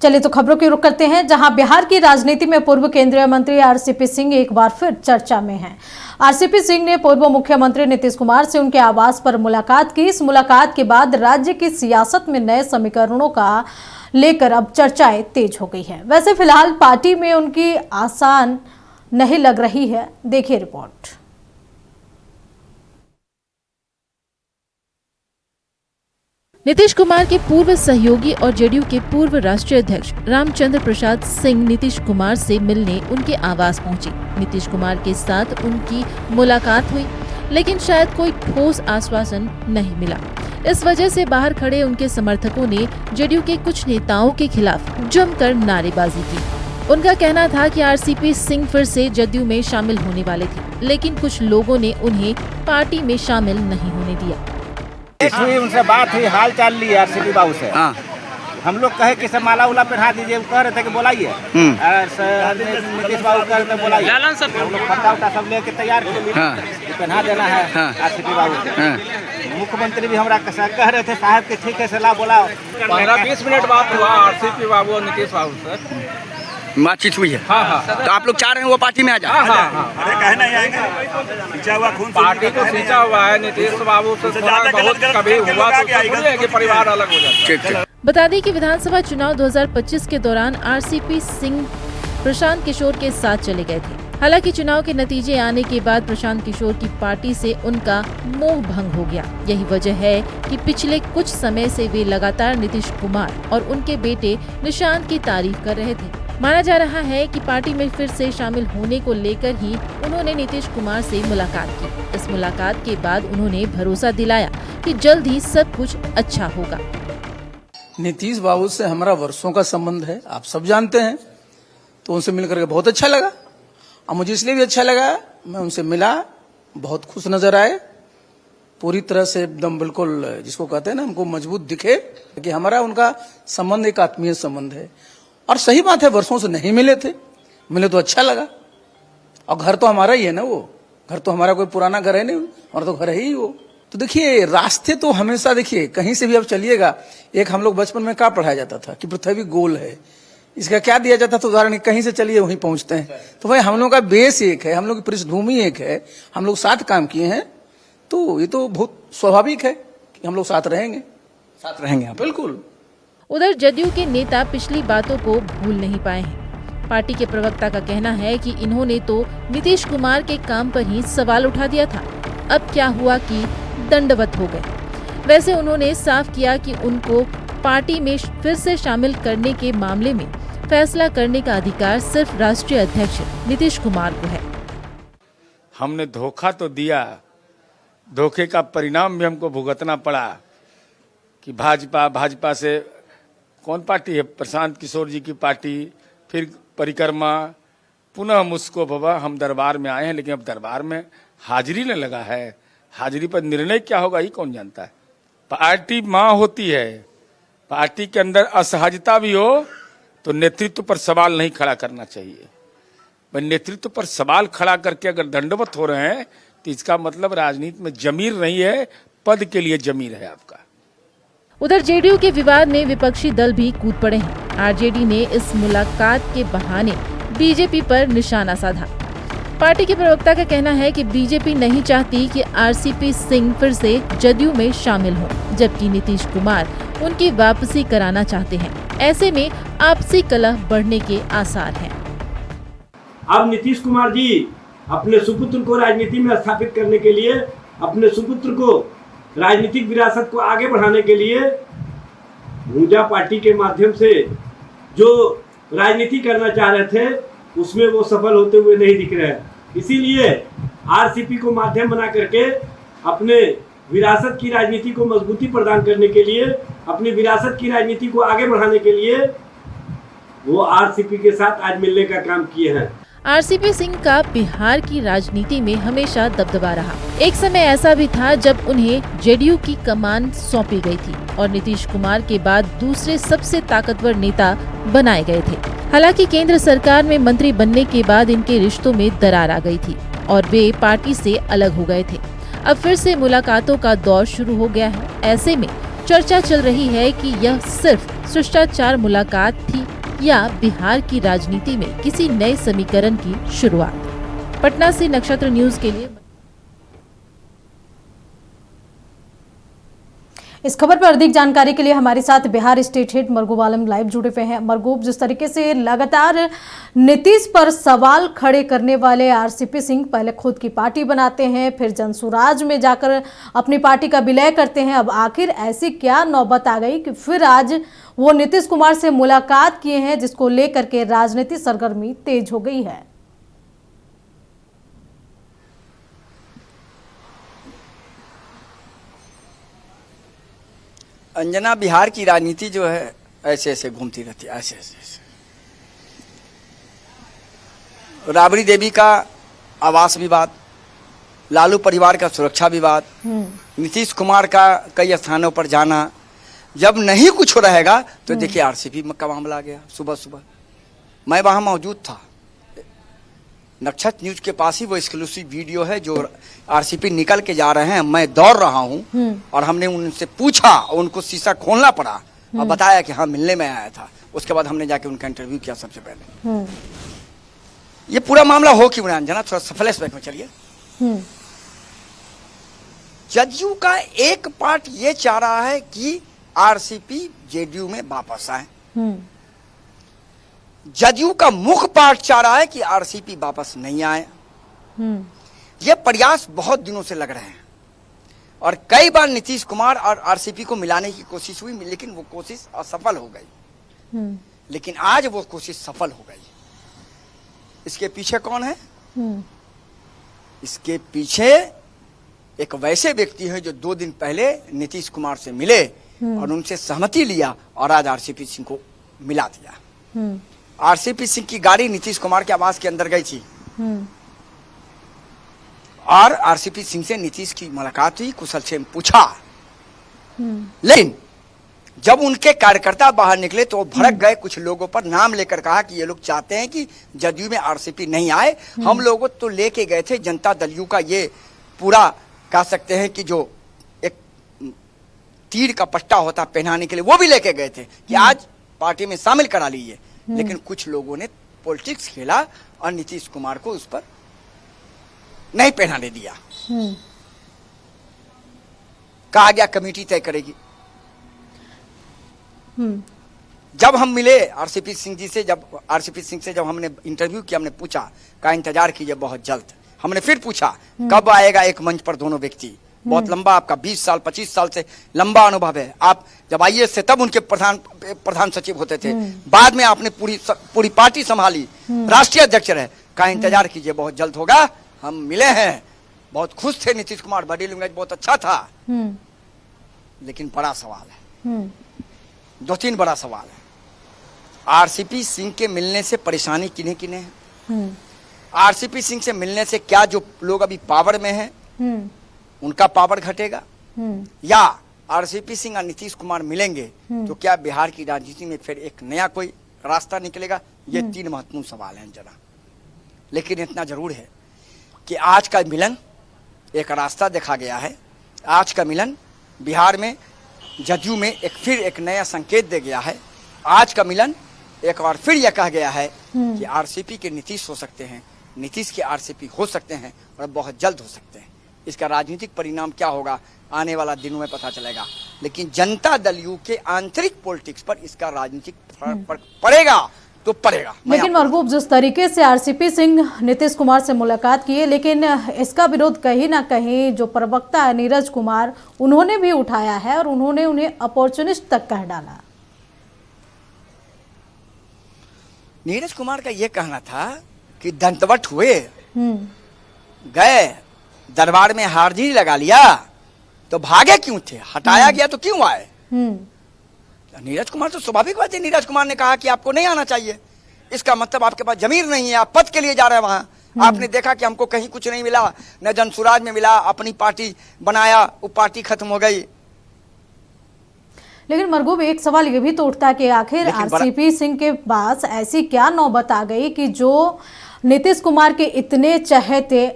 चलिए तो खबरों की रुख करते हैं, जहां बिहार की राजनीति में पूर्व केंद्रीय मंत्री आरसीपी सिंह एक बार फिर चर्चा में हैं। आरसीपी सिंह ने पूर्व मुख्यमंत्री नीतीश कुमार से उनके आवास पर मुलाकात की। इस मुलाकात के बाद राज्य की सियासत में नए समीकरणों का लेकर अब चर्चाएं तेज हो गई है। वैसे फिलहाल पार्टी में उनकी आसान नहीं लग रही है। देखिए रिपोर्ट। नीतीश कुमार के पूर्व सहयोगी और जेडीयू के पूर्व राष्ट्रीय अध्यक्ष रामचंद्र प्रसाद सिंह नीतीश कुमार से मिलने उनके आवास पहुंचे। नीतीश कुमार के साथ उनकी मुलाकात हुई, लेकिन शायद कोई ठोस आश्वासन नहीं मिला। इस वजह से बाहर खड़े उनके समर्थकों ने जेडीयू के कुछ नेताओं के खिलाफ जमकर नारेबाजी की। उनका कहना था कि आरसीपी सिंह फिर से जदयू में शामिल होने वाले थे, लेकिन कुछ लोगों ने उन्हें पार्टी में शामिल नहीं होने दिया। हुई उनसे बात हुई, हाल चाल ली आरसीपी बाबू से। हम लोग कहे कि सब माला उला पहना दीजिए, वो कह रहे थे कि बुलाइए। नीतीश बाबू कह रहे थे बुलाइए। हम लोग पट्टा उट्टा सब लेके तैयार पहना देना है आरसीपी बाबू को। मुख्यमंत्री भी हमारा कह रहे थे साहब कि ठीक है सलाह बोला। 15-20 मिनट बात हुआ आरसीपी बाबू और नीतीश बाबू से बातचीत हुई है। तो आप लोग चाह रहे हैं वो पार्टी में आ जाए? अरे कहना ही आएंगे, सींचा हुआ खून पार्टी को सींचा हुआ है। नीतीश बाबू से बहुत कभी हुआ तो परिवार अलग हो जाता है। बता दें कि विधानसभा चुनाव 2025 के दौरान आरसीपी सिंह प्रशांत किशोर के साथ चले गए थे। हालांकि चुनाव के नतीजे आने के बाद प्रशांत किशोर की पार्टी से उनका मोह भंग हो गया। यही वजह है कि पिछले कुछ समय से वे लगातार नीतीश कुमार और उनके बेटे निशांत की तारीफ कर रहे थे। माना जा रहा है कि पार्टी में फिर से शामिल होने को लेकर ही उन्होंने नीतीश कुमार से मुलाकात की। इस मुलाकात के बाद उन्होंने भरोसा दिलाया कि जल्द ही सब कुछ अच्छा होगा। नीतीश बाबू से हमारा वर्षों का संबंध है, आप सब जानते हैं। तो उनसे मिलकर के बहुत अच्छा लगा, और मुझे इसलिए भी अच्छा लगा, मैं उनसे मिला, बहुत खुश नजर आए, पूरी तरह से एकदम बिल्कुल जिसको कहते हैं ना, हमको मजबूत दिखे कि हमारा उनका संबंध एक आत्मीय संबंध है। और सही बात है, वर्षों से नहीं मिले थे, मिले तो अच्छा लगा। और घर तो हमारा ही है ना, वो घर तो हमारा कोई पुराना घर है नहीं, हमारा तो घर है ही वो। तो देखिए रास्ते तो हमेशा, देखिए कहीं से भी आप चलिएगा, एक हम लोग बचपन में क्या पढ़ाया जाता था कि पृथ्वी गोल है, इसका क्या दिया जाता था उदाहरण, कहीं से चलिए वहीं पहुंचते हैं। तो भाई हम लोग का बेस एक है, हम लोग की पृष्ठभूमि एक है, हम लोग साथ काम किए हैं, तो ये तो बहुत स्वाभाविक है कि हम लोग साथ रहेंगे। बिल्कुल। उधर जदयू के नेता पिछली बातों को भूल नहीं पाए हैं। पार्टी के प्रवक्ता का कहना है कि इन्होंने तो नीतीश कुमार के काम पर ही सवाल उठा दिया था, अब क्या हुआ कि दंडवत हो गए। वैसे उन्होंने साफ किया कि उनको पार्टी में फिर से शामिल करने के मामले में फैसला करने का अधिकार सिर्फ राष्ट्रीय अध्यक्ष नीतीश कुमार को है। हमने धोखा तो दिया, धोखे का परिणाम भी हमको भुगतना पड़ा कि भाजपा से कौन पार्टी है, प्रशांत किशोर जी की पार्टी, फिर परिक्रमा, पुनः मुझको बाबा हम दरबार में आए हैं, लेकिन अब दरबार में हाजिरी न लगा है। हाजिरी पर निर्णय क्या होगा ये कौन जानता है। पार्टी माँ होती है, पार्टी के अंदर असहजता भी हो तो नेतृत्व पर सवाल नहीं खड़ा करना चाहिए। नेतृत्व पर सवाल खड़ा करके अगर दंडवत हो रहे हैं तो इसका मतलब राजनीति में जमीर नहीं है, पद के लिए जमीर है आपका। उधर जेडीयू के विवाद में विपक्षी दल भी कूद पड़े हैं। आरजेडी ने इस मुलाकात के बहाने बीजेपी पर निशाना साधा। पार्टी के प्रवक्ता का कहना है कि बीजेपी नहीं चाहती कि आरसीपी सिंह फिर से जदयू में शामिल हों, जबकि नीतीश कुमार उनकी वापसी कराना चाहते हैं। ऐसे में आपसी कलह बढ़ने के आसार हैं। अब नीतीश कुमार जी अपने सुपुत्र को राजनीति में स्थापित करने के लिए, अपने सुपुत्र को राजनीतिक विरासत को आगे बढ़ाने के लिए भूजा पार्टी के माध्यम से जो राजनीति करना चाह रहे थे उसमें वो सफल होते हुए नहीं दिख रहे हैं। इसीलिए आरसीपी को माध्यम बना करके अपने विरासत की राजनीति को मजबूती प्रदान करने के लिए, अपनी विरासत की राजनीति को आगे बढ़ाने के लिए वो आरसीपी के साथ आज मिलने का काम किए हैं। आरसीपी सिंह का बिहार की राजनीति में हमेशा दबदबा रहा। एक समय ऐसा भी था जब उन्हें जेडीयू की कमान सौंपी गई थी और नीतीश कुमार के बाद दूसरे सबसे ताकतवर नेता बनाए गए थे। हालांकि केंद्र सरकार में मंत्री बनने के बाद इनके रिश्तों में दरार आ गई थी और वे पार्टी से अलग हो गए थे। अब फिर से मुलाकातों का दौर शुरू हो गया है। ऐसे में चर्चा चल रही है कि यह सिर्फ शिष्टाचार मुलाकात थी या बिहार की राजनीति में किसी नए समीकरण की शुरुआत। पटना से नक्षत्र न्यूज के लिए इस खबर पर अधिक जानकारी के लिए हमारे साथ बिहार स्टेट हेड मरगूब आलम लाइव जुड़े हुए हैं। मरगूब, जिस तरीके से लगातार नीतीश पर सवाल खड़े करने वाले आरसीपी सिंह पहले खुद की पार्टी बनाते हैं, फिर जनसुराज में जाकर अपनी पार्टी का विलय करते हैं, अब आखिर ऐसी क्या नौबत आ गई कि फिर आज वो नीतीश कुमार से मुलाकात किए हैं, जिसको लेकर के राजनीतिक सरगर्मी तेज हो गई है। अंजना, बिहार की राजनीति जो है ऐसे ऐसे घूमती रहती है, ऐसे ऐसे। राबड़ी देवी का आवास विवाद, लालू परिवार का सुरक्षा विवाद, नीतीश कुमार का कई स्थानों पर जाना, जब नहीं कुछ रहेगा तो देखिए आरसीपी का मामला आ गया। सुबह सुबह मैं वहां मौजूद था, नक्षत्र न्यूज के पास ही वो एक्सक्लूसिव वीडियो है जो आरसीपी निकल के जा रहे हैं, मैं दौड़ रहा हूं और हमने उनसे पूछा, उनको शीशा खोलना पड़ा और बताया कि हाँ मिलने में आया था। उसके बाद हमने जाके उनका इंटरव्यू किया सबसे पहले। ये पूरा मामला हो क्यों रहा, जना थोड़ा फ्लैशबैक में चलिए। जदयू का एक पार्ट ये चाह रहा है कि आरसीपी जेडीयू में वापस आए, जदयू का मुख्य पार्ट चाह रहा है कि आरसीपी वापस नहीं आए। ये प्रयास बहुत दिनों से लग रहे हैं और कई बार नीतीश कुमार और आरसीपी को मिलाने की कोशिश हुई, लेकिन वो कोशिश असफल हो गई। लेकिन आज वो कोशिश सफल हो गई। इसके पीछे कौन है? इसके पीछे एक वैसे व्यक्ति हैं जो 2 दिन पहले नीतीश कुमार से मिले और उनसे सहमति लिया और आज आरसीपी सिंह को मिला दिया। आरसीपी सिंह की गाड़ी नीतीश कुमार के आवास के अंदर गई थी और आरसीपी सिंह से नीतीश की मुलाकात हुई, कुशल से पूछा। लेकिन जब उनके कार्यकर्ता बाहर निकले तो वो भड़क गए, कुछ लोगों पर नाम लेकर कहा कि ये लोग चाहते हैं कि जदयू में आरसीपी नहीं आए। हम लोगों तो लेके गए थे जनता दल यू का ये पूरा कह सकते हैं कि जो एक तीर का पट्टा होता पहनाने के लिए, वो भी लेके गए थे कि आज पार्टी में शामिल करा लीजिए। लेकिन कुछ लोगों ने पॉलिटिक्स खेला और नीतीश कुमार को उस पर नहीं पहनाने दिया। कहा गया कमेटी तय करेगी। जब हम मिले आरसीपी सिंह जी से, जब आरसीपी सिंह से जब हमने इंटरव्यू किया, हमने पूछा का इंतजार कीजिए बहुत जल्द। हमने फिर पूछा कब आएगा एक मंच पर दोनों व्यक्ति, बहुत लंबा आपका 20 साल 25 साल से लंबा अनुभव है, आप जब आइए से तब उनके प्रधान सचिव होते थे, बाद में आपने पूरी पार्टी संभाली, राष्ट्रीय अध्यक्ष रहे, का इंतजार कीजिए बहुत जल्द होगा। हम मिले हैं, बहुत खुश थे नीतीश कुमार, बॉडी लैंग्वेज बहुत अच्छा था। लेकिन बड़ा सवाल है, 2-3 बड़ा सवाल है। आरसीपी सिंह के मिलने से परेशानी किन्हें किन्हें है? आरसीपी सिंह से मिलने से क्या जो लोग अभी पावर में हैं उनका पावर घटेगा, या आरसीपी सिंह और नीतीश कुमार मिलेंगे तो क्या बिहार की राजनीति में फिर एक नया कोई रास्ता निकलेगा? ये 3 महत्वपूर्ण सवाल हैं जना। लेकिन इतना जरूर है कि आज का मिलन एक रास्ता देखा गया है। आज का मिलन बिहार में जदयू में फिर एक नया संकेत दे गया है। आज का मिलन एक बार फिर यह कहा गया है कि आरसीपी के नीतीश हो सकते हैं, नीतीश के आरसीपी हो सकते हैं और बहुत जल्द हो सकते हैं। इसका राजनीतिक परिणाम क्या होगा आने वाला दिनों में पता चलेगा। लेकिन जनता दल यू के आंतरिक पॉलिटिक्स पर इसका राजनीतिक फर्क पड़ेगा तो पड़ेगा। लेकिन मरगूब, जिस तरीके से आरसीपी सिंह नीतीश कुमार से मुलाकात किए, लेकिन इसका विरोध कहीं ना कहीं जो प्रवक्ता है नीरज कुमार, उन्होंने भी उठाया है और उन्होंने उन्हें अपॉर्चुनिस्ट तक कह डाला। नीरज कुमार का यह कहना था कि दंतवट हुए, गए दरबार में हाजिरी लगा लिया तो भागे क्यों थे, हटाया गया तो क्यों आए? नीरज कुमार तो स्वाभाविक बात है, नीरज कुमार ने कहा कि आपको नहीं आना चाहिए, इसका मतलब आपके पास जमीर नहीं है, आप पद के लिए जा रहे हैं वहां। आपने देखा कि हमको कहीं कुछ नहीं मिला, न जनसुराज में मिला, अपनी पार्टी बनाया, वो पार्टी खत्म हो गई। लेकिन मरगूब, एक सवाल ये भी तो उठता है कि आखिर आरसीपी सिंह के पास ऐसी क्या नौबत आ गई कि जो नीतीश कुमार के इतने चहेते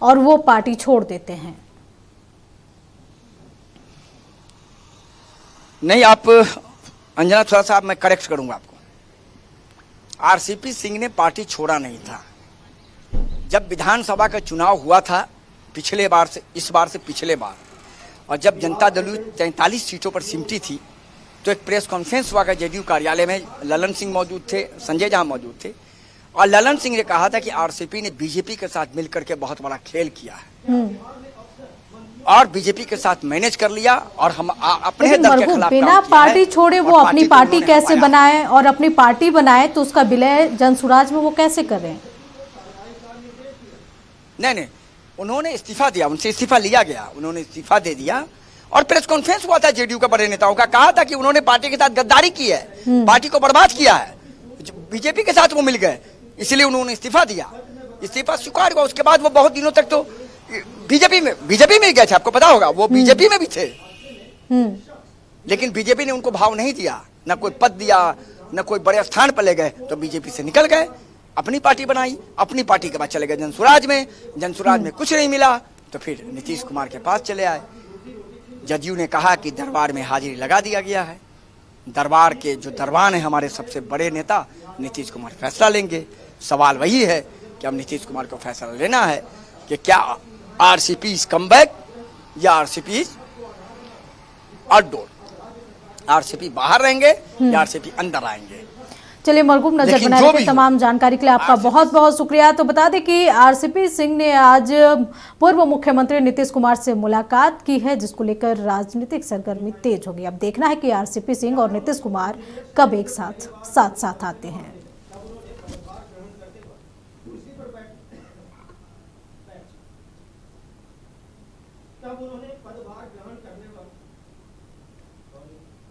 और वो पार्टी छोड़ देते हैं? नहीं, आप अंजना थोड़ा सा मैं करेक्ट करूंगा आपको। आरसीपी सिंह ने पार्टी छोड़ा नहीं था। जब विधानसभा का चुनाव हुआ था पिछले बार से, इस बार से पिछले बार, और जब जनता दल 43 सीटों पर सिमटी थी, तो एक प्रेस कॉन्फ्रेंस हुआ जेडीयू कार्यालय में। ललन सिंह मौजूद थे, संजय झा मौजूद थे, और ललन सिंह ने कहा था कि आरसीपी ने बीजेपी के साथ मिलकर के बहुत बड़ा खेल किया है और बीजेपी के साथ मैनेज कर लिया, और हम अपने दल के खिलाफ बिना पार्टी छोड़े वो अपनी पार्टी कैसे बनाए, और अपनी पार्टी बनाए तो उसका विलय जनसुराज में वो कैसे कर रहे हैं? नहीं, उन्होंने इस्तीफा दिया, उनसे इस्तीफा लिया गया, उन्होंने इस्तीफा दे दिया, और प्रेस कॉन्फ्रेंस हुआ था जेडीयू के बड़े नेताओं का। कहा था कि उन्होंने पार्टी के साथ गद्दारी की है, पार्टी को बर्बाद किया है, बीजेपी के साथ वो मिल गए, इसलिए उन्होंने इस्तीफा दिया। इस्तीफा स्वीकार हुआ, उसके बाद वो बहुत दिनों तक तो बीजेपी में गए थे, आपको पता होगा, वो बीजेपी में भी थे, लेकिन बीजेपी ने उनको भाव नहीं दिया, न कोई पद दिया, न कोई बड़े स्थान पर ले गए, तो बीजेपी से निकल गए, अपनी पार्टी बनाई, अपनी पार्टी के बाद चले गए जनसुराज में। जनसुराज में कुछ नहीं मिला तो फिर नीतीश कुमार के पास चले आए। जदयू ने कहा कि दरबार में हाजिरी लगा दिया गया है, दरबार के जो दरबान है हमारे सबसे बड़े नेता नीतीश कुमार फैसला लेंगे। सवाल वही है कि अब नीतीश कुमार को फैसला लेना है कि क्या आरसीपी इज कम बैक या आरसीपी इज आउटडोर, आरसीपी बाहर रहेंगे या आरसीपी अंदर आएंगे। चलिए मरगूम नजर बनाने के तमाम जानकारी के लिए आपका बहुत बहुत शुक्रिया। तो बता दें कि आरसीपी सिंह ने आज पूर्व मुख्यमंत्री नीतीश कुमार से मुलाकात की है, जिसको लेकर राजनीतिक सरगर्मी तेज होगी। अब देखना है कि आरसीपी सिंह और नीतीश कुमार कब एक साथ आते हैं।